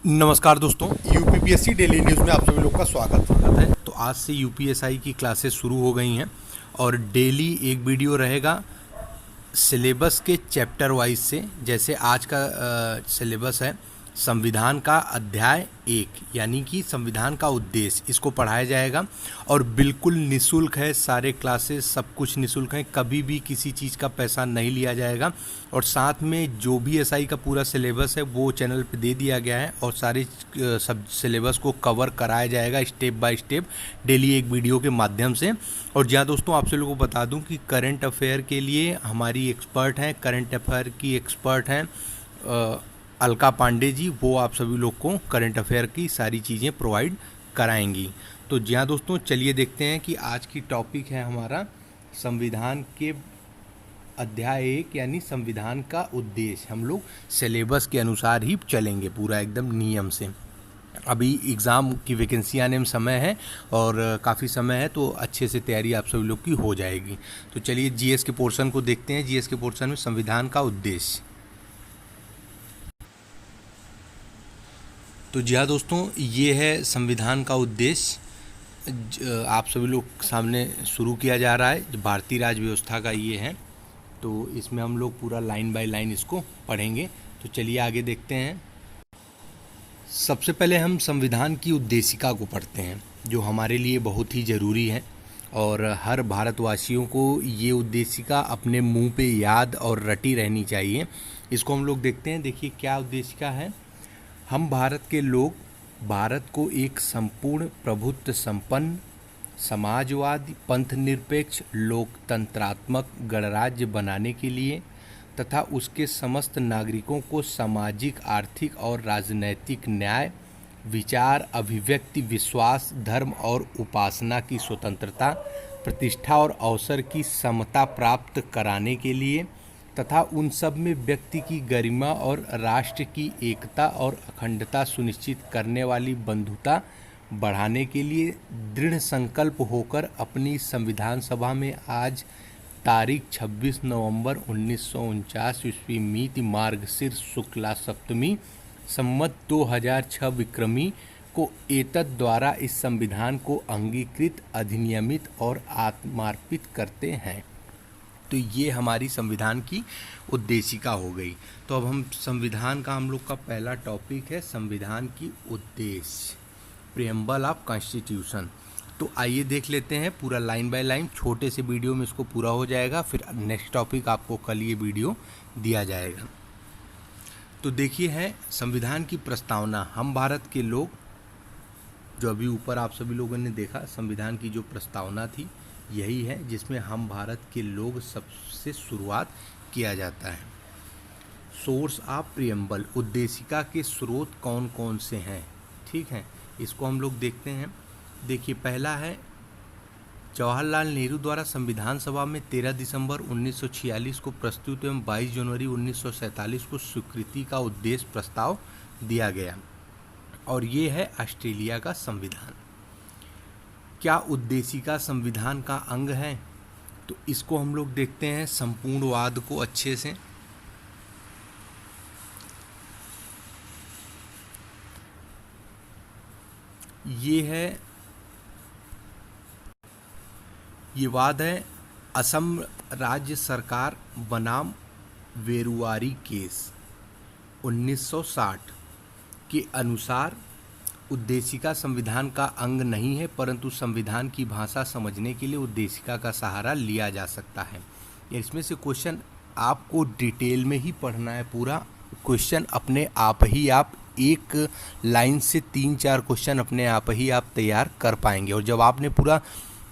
नमस्कार दोस्तों, UPPSC daily news में आप सभी लोग का स्वागत है। तो आज से यूपीएसआई की क्लासेस शुरू हो गई हैं और डेली एक वीडियो रहेगा सिलेबस के चैप्टर वाइज से। जैसे आज का सिलेबस है संविधान का अध्याय 1 यानी कि संविधान का उद्देश्य, इसको पढ़ाया जाएगा और बिल्कुल निःशुल्क है। सारे क्लासेस सब कुछ निःशुल्क हैं, कभी भी किसी चीज़ का पैसा नहीं लिया जाएगा। और साथ में जो भी एसआई का पूरा सिलेबस है वो चैनल पे दे दिया गया है और सारे सब सिलेबस को कवर कराया जाएगा स्टेप बाय स्टेप डेली एक वीडियो के माध्यम से। और जहाँ दोस्तों आपसे लोगों को बता दूं कि करंट अफेयर के लिए हमारी एक्सपर्ट हैं, करंट अफेयर की एक्सपर्ट हैं अलका पांडे जी, वो आप सभी लोग को करंट अफेयर की सारी चीज़ें प्रोवाइड कराएंगी। तो जी हाँ दोस्तों, चलिए देखते हैं कि आज की टॉपिक है हमारा संविधान के अध्याय 1 यानी संविधान का उद्देश्य। हम लोग सिलेबस के अनुसार ही चलेंगे पूरा एकदम नियम से। अभी एग्ज़ाम की वैकेंसी आने में समय है और काफ़ी समय है, तो अच्छे से तैयारी आप सभी लोग की हो जाएगी। तो चलिए जीएस के पोर्शन को देखते हैं। जीएस के पोर्शन में संविधान का उद्देश्य। तो जी हाँ दोस्तों, ये है संविधान का उद्देश्य। आप सभी लोग सामने शुरू किया जा रहा है। भारतीय राज्य व्यवस्था का ये है, तो इसमें हम लोग पूरा लाइन बाय लाइन इसको पढ़ेंगे। तो चलिए आगे देखते हैं। सबसे पहले हम संविधान की उद्देशिका को पढ़ते हैं, जो हमारे लिए बहुत ही ज़रूरी है और हर भारतवासियों को ये उद्देशिका अपने मुंह पे याद और रटी रहनी चाहिए। इसको हम लोग देखते हैं। देखिए क्या उद्देशिका है। हम भारत के लोग भारत को एक संपूर्ण प्रभुत्व संपन्न समाजवादी पंथनिरपेक्ष लोकतंत्रात्मक गणराज्य बनाने के लिए तथा उसके समस्त नागरिकों को सामाजिक, आर्थिक और राजनैतिक न्याय, विचार, अभिव्यक्ति, विश्वास, धर्म और उपासना की स्वतंत्रता, प्रतिष्ठा और अवसर की समता प्राप्त कराने के लिए तथा उन सब में व्यक्ति की गरिमा और राष्ट्र की एकता और अखंडता सुनिश्चित करने वाली बंधुता बढ़ाने के लिए दृढ़ संकल्प होकर अपनी संविधान सभा में आज तारीख 26 नवंबर 1949 ईस्वी मिति मार्गशीर्ष शुक्ला सप्तमी संवत 2006 विक्रमी को एतद द्वारा इस संविधान को अंगीकृत, अधिनियमित और आत्मार्पित करते हैं। तो ये हमारी संविधान की उद्देशिका हो गई। तो अब हम लोग का पहला टॉपिक है संविधान की उद्देश्य, प्रियम्बल ऑफ कॉन्स्टिट्यूशन। तो आइए देख लेते हैं पूरा लाइन बाय लाइन। छोटे से वीडियो में इसको पूरा हो जाएगा, फिर नेक्स्ट टॉपिक आपको कल ये वीडियो दिया जाएगा। तो देखिए है संविधान की प्रस्तावना। हम भारत के लोग, जो अभी ऊपर आप सभी लोगों ने देखा, संविधान की जो प्रस्तावना थी यही है, जिसमें हम भारत के लोग सबसे शुरुआत किया जाता है। सोर्स ऑफ प्रियम्बल, उद्देशिका के स्रोत कौन कौन से हैं, ठीक है, इसको हम लोग देखते हैं। देखिए पहला है जवाहरलाल नेहरू द्वारा संविधान सभा में 13 दिसंबर 1946 को प्रस्तुत एवं 22 जनवरी 1947 को स्वीकृति का उद्देश्य प्रस्ताव दिया गया और ये है ऑस्ट्रेलिया का संविधान। क्या उद्देशिका संविधान का अंग है? तो इसको हम लोग देखते हैं संपूर्णवाद को अच्छे से। ये वाद है असम राज्य सरकार बनाम वेरुवारी केस 1960 के अनुसार उद्देशिका संविधान का अंग नहीं है, परंतु संविधान की भाषा समझने के लिए उद्देशिका का सहारा लिया जा सकता है। इसमें से क्वेश्चन आपको डिटेल में ही पढ़ना है। पूरा क्वेश्चन अपने आप ही आप एक लाइन से 3-4 क्वेश्चन अपने आप ही आप तैयार कर पाएंगे। और जब आपने पूरा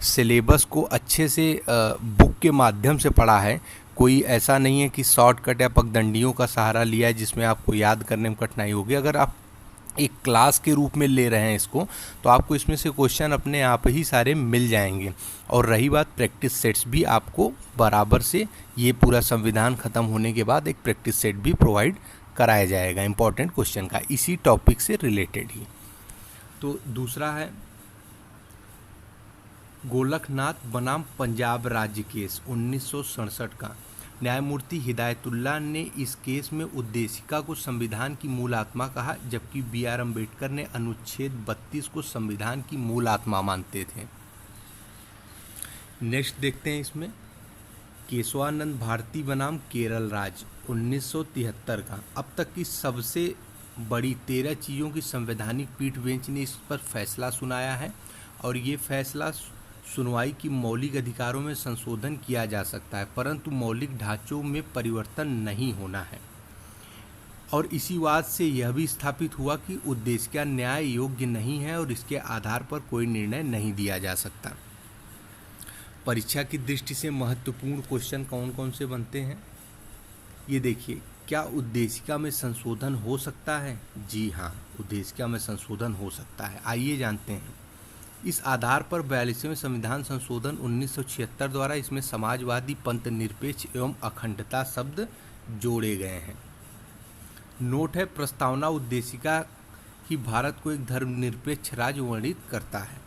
सिलेबस को अच्छे से बुक के माध्यम से पढ़ा है, कोई ऐसा नहीं है कि शॉर्टकट या पगडंडियों का सहारा लिया है जिसमें आपको याद करने में कठिनाई होगी। अगर आप एक क्लास के रूप में ले रहे हैं इसको, तो आपको इसमें से क्वेश्चन अपने आप ही सारे मिल जाएंगे। और रही बात प्रैक्टिस सेट्स, भी आपको बराबर से ये पूरा संविधान ख़त्म होने के बाद एक प्रैक्टिस सेट भी प्रोवाइड कराया जाएगा इंपॉर्टेंट क्वेश्चन का, इसी टॉपिक से रिलेटेड ही। तो दूसरा है गोलकनाथ बनाम पंजाब राज्य केस 1967 का। न्यायमूर्ति हिदायतुल्लाह ने इस केस में उद्देशिका को संविधान की मूल आत्मा कहा, जबकि B.R. अम्बेडकर ने अनुच्छेद 32 को संविधान की मूल आत्मा मानते थे। नेक्स्ट देखते हैं इसमें, केशवानंद भारती बनाम केरल राज्य 1973 का अब तक की सबसे बड़ी 13 चीज़ों की संवैधानिक पीठ बेंच ने इस पर फैसला सुनाया है, और ये फैसला सुनवाई की मौलिक अधिकारों में संशोधन किया जा सकता है, परंतु मौलिक ढांचों में परिवर्तन नहीं होना है। और इसी बात से यह भी स्थापित हुआ कि उद्देशिका न्याय योग्य नहीं है और इसके आधार पर कोई निर्णय नहीं दिया जा सकता। परीक्षा की दृष्टि से महत्वपूर्ण क्वेश्चन कौन कौन से बनते हैं, ये देखिए। क्या उद्देशिका में संशोधन हो सकता है? जी हाँ, उद्देशिका में संशोधन हो सकता है। आइए जानते हैं। इस आधार पर 42वें संविधान संशोधन 1976 द्वारा इसमें समाजवादी, पंथ निरपेक्ष एवं अखंडता शब्द जोड़े गए हैं। नोट है, प्रस्तावना उद्देशिका ही भारत को एक धर्मनिरपेक्ष राज्य वर्णित करता है।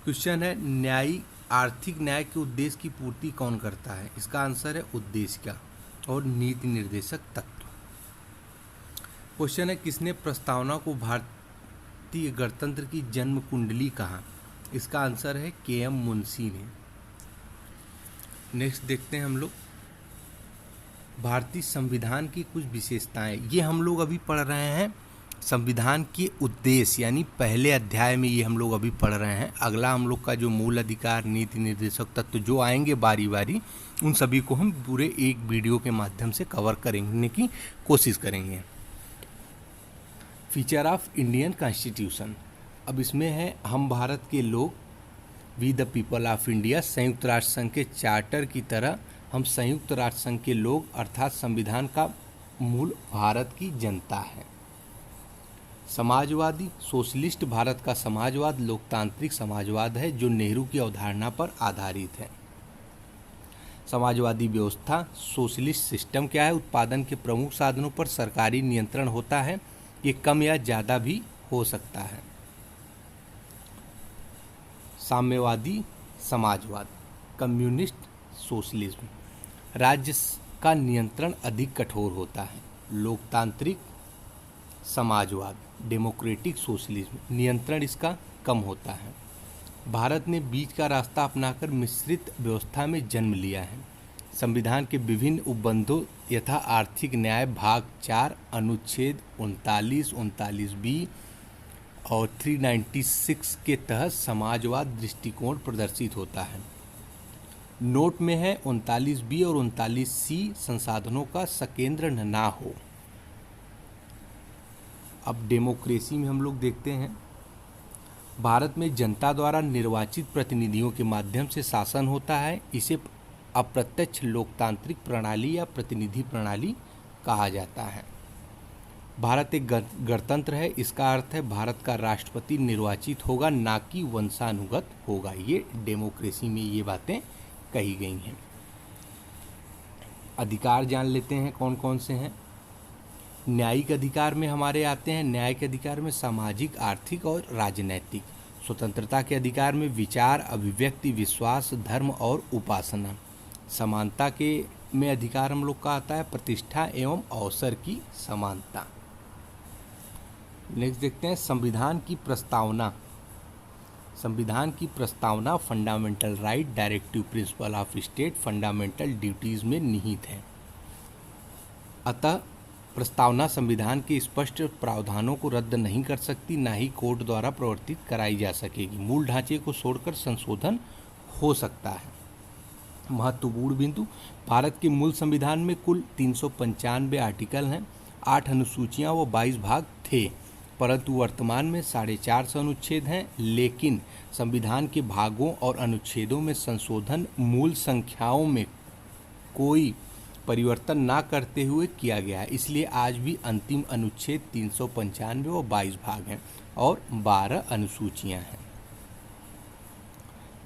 क्वेश्चन है, न्यायिक आर्थिक न्याय के उद्देश्य की पूर्ति कौन करता है? इसका आंसर है उद्देशिका और नीति निर्देशक तत्व। क्वेश्चन है, किसने प्रस्तावना को भारतीय गणतंत्र की जन्म कुंडली कहा? इसका आंसर है KM मुंशी ने। नेक्स्ट देखते हैं हम लोग, भारतीय संविधान की कुछ विशेषताएं। ये हम लोग अभी पढ़ रहे हैं संविधान के उद्देश्य, यानी पहले अध्याय में ये हम लोग अभी पढ़ रहे हैं। अगला हम लोग का जो मूल अधिकार, नीति निर्देशक तत्व जो आएंगे बारी बारी, उन सभी को हम पूरे एक वीडियो के माध्यम से कवर करने की कोशिश करेंगे। फीचर ऑफ इंडियन कॉन्स्टिट्यूशन, अब इसमें है, हम भारत के लोग, we the people of India. संयुक्त राष्ट्र संघ के चार्टर की तरह हम संयुक्त राष्ट्र संघ के लोग, अर्थात संविधान का मूल भारत की जनता है। समाजवादी, सोशलिस्ट, भारत का समाजवाद लोकतांत्रिक समाजवाद है जो नेहरू की अवधारणा पर आधारित है। समाजवादी व्यवस्था, सोशलिस्ट सिस्टम क्या है? उत्पादन के प्रमुख साधनों पर सरकारी नियंत्रण होता है, ये कम या ज़्यादा भी हो सकता है। साम्यवादी समाजवाद, कम्युनिस्ट सोशलिज्म, राज्य का नियंत्रण अधिक कठोर होता है। लोकतांत्रिक समाजवाद, डेमोक्रेटिक सोशलिज्म, नियंत्रण इसका कम होता है। भारत ने बीच का रास्ता अपनाकर मिश्रित व्यवस्था में जन्म लिया है। संविधान के विभिन्न उपबंधों यथा आर्थिक न्याय भाग 4 अनुच्छेद 39, 39B और 396 के तहत समाजवाद दृष्टिकोण प्रदर्शित होता है। नोट में है 39B और 39C संसाधनों का सकेंद्र ना हो। अब डेमोक्रेसी में हम लोग देखते हैं, भारत में जनता द्वारा निर्वाचित प्रतिनिधियों के माध्यम से शासन होता है। इसे अप्रत्यक्ष लोकतांत्रिक प्रणाली या प्रतिनिधि प्रणाली कहा जाता है। भारत एक गणतंत्र है, इसका अर्थ है भारत का राष्ट्रपति निर्वाचित होगा, ना कि वंशानुगत होगा। ये डेमोक्रेसी में ये बातें कही गई हैं। अधिकार जान लेते हैं कौन कौन से हैं। न्यायिक अधिकार में हमारे आते हैं, न्यायिक अधिकार में सामाजिक, आर्थिक और राजनैतिक। स्वतंत्रता के अधिकार में विचार, अभिव्यक्ति, विश्वास, धर्म और उपासना। समानता के में अधिकार हम लोग का आता है प्रतिष्ठा एवं अवसर की समानता। नेक्स्ट देखते हैं संविधान की प्रस्तावना। संविधान की प्रस्तावना fundamental right, directive principle of state, fundamental duties में निहित है। अतः प्रस्तावना संविधान के स्पष्ट प्रावधानों को रद्द नहीं कर सकती, ना ही कोर्ट द्वारा प्रवर्तित कराई जा सकेगी। मूल ढांचे को छोड़कर संशोधन हो सकता है। महत्वपूर्ण बिंदु, भारत के मूल संविधान में कुल 395 आर्टिकल हैं, 8 अनुसूचियां व 22 भाग थे, परंतु वर्तमान में 450 अनुच्छेद हैं। लेकिन संविधान के भागों और अनुच्छेदों में संशोधन मूल संख्याओं में कोई परिवर्तन ना करते हुए किया गया है, इसलिए आज भी अंतिम अनुच्छेद 395 व 22 भाग हैं और 12 अनुसूचियां हैं।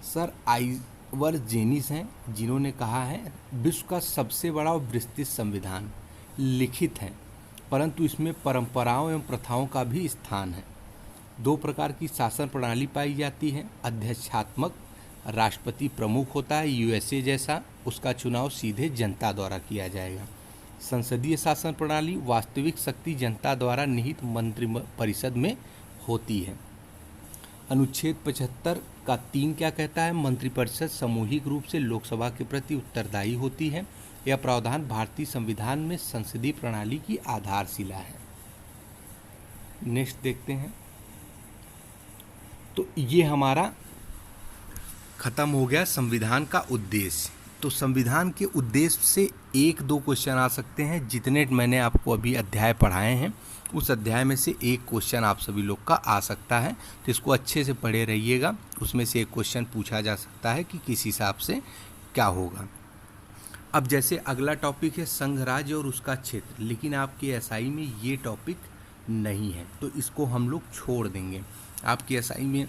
सर आइवर जेनिस हैं जिन्होंने कहा है विश्व का सबसे बड़ा और विस्तृत संविधान लिखित है, परंतु इसमें परंपराओं एवं प्रथाओं का भी स्थान है। 2 प्रकार की शासन प्रणाली पाई जाती है, अध्यक्षात्मक, राष्ट्रपति प्रमुख होता है USA जैसा, उसका चुनाव सीधे जनता द्वारा किया जाएगा। संसदीय शासन प्रणाली, वास्तविक शक्ति जनता द्वारा निहित मंत्रिपरिषद में होती है। अनुच्छेद 75 का 3 क्या कहता है? मंत्रिपरिषद सामूहिक रूप से लोकसभा के प्रति उत्तरदायी होती है। यह प्रावधान भारतीय संविधान में संसदीय प्रणाली की आधारशिला है। नेक्स्ट देखते हैं। तो ये हमारा खत्म हो गया संविधान का उद्देश्य। तो संविधान के उद्देश्य से 1-2 क्वेश्चन आ सकते हैं। जितने मैंने आपको अभी अध्याय पढ़ाए हैं उस अध्याय में से एक क्वेश्चन आप सभी लोग का आ सकता है, तो इसको अच्छे से पढ़े रहिएगा। उसमें से एक क्वेश्चन पूछा जा सकता है कि किस हिसाब से क्या होगा। अब जैसे अगला टॉपिक है संघ राज्य और उसका क्षेत्र, लेकिन आपके एसआई में ये टॉपिक नहीं है, तो इसको हम लोग छोड़ देंगे। आपकी एसआई में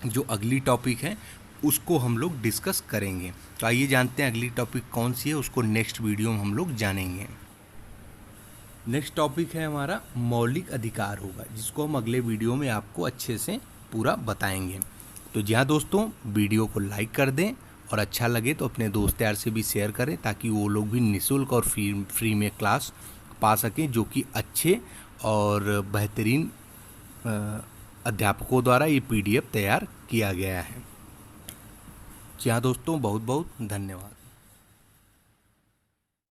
जो अगली टॉपिक है उसको हम लोग डिस्कस करेंगे। तो आइए जानते हैं अगली टॉपिक कौन सी है, उसको नेक्स्ट वीडियो में हम लोग जानेंगे। नेक्स्ट टॉपिक है हमारा मौलिक अधिकार होगा, जिसको हम अगले वीडियो में आपको अच्छे से पूरा बताएंगे। तो जी हाँ दोस्तों, वीडियो को लाइक कर दें और अच्छा लगे तो अपने दोस्त यार से भी शेयर करें, ताकि वो लोग भी निःशुल्क और फ्री में क्लास पा सकें, जो कि अच्छे और बेहतरीन अध्यापकों द्वारा ये PDF तैयार किया गया है। जी हाँ दोस्तों, बहुत बहुत धन्यवाद।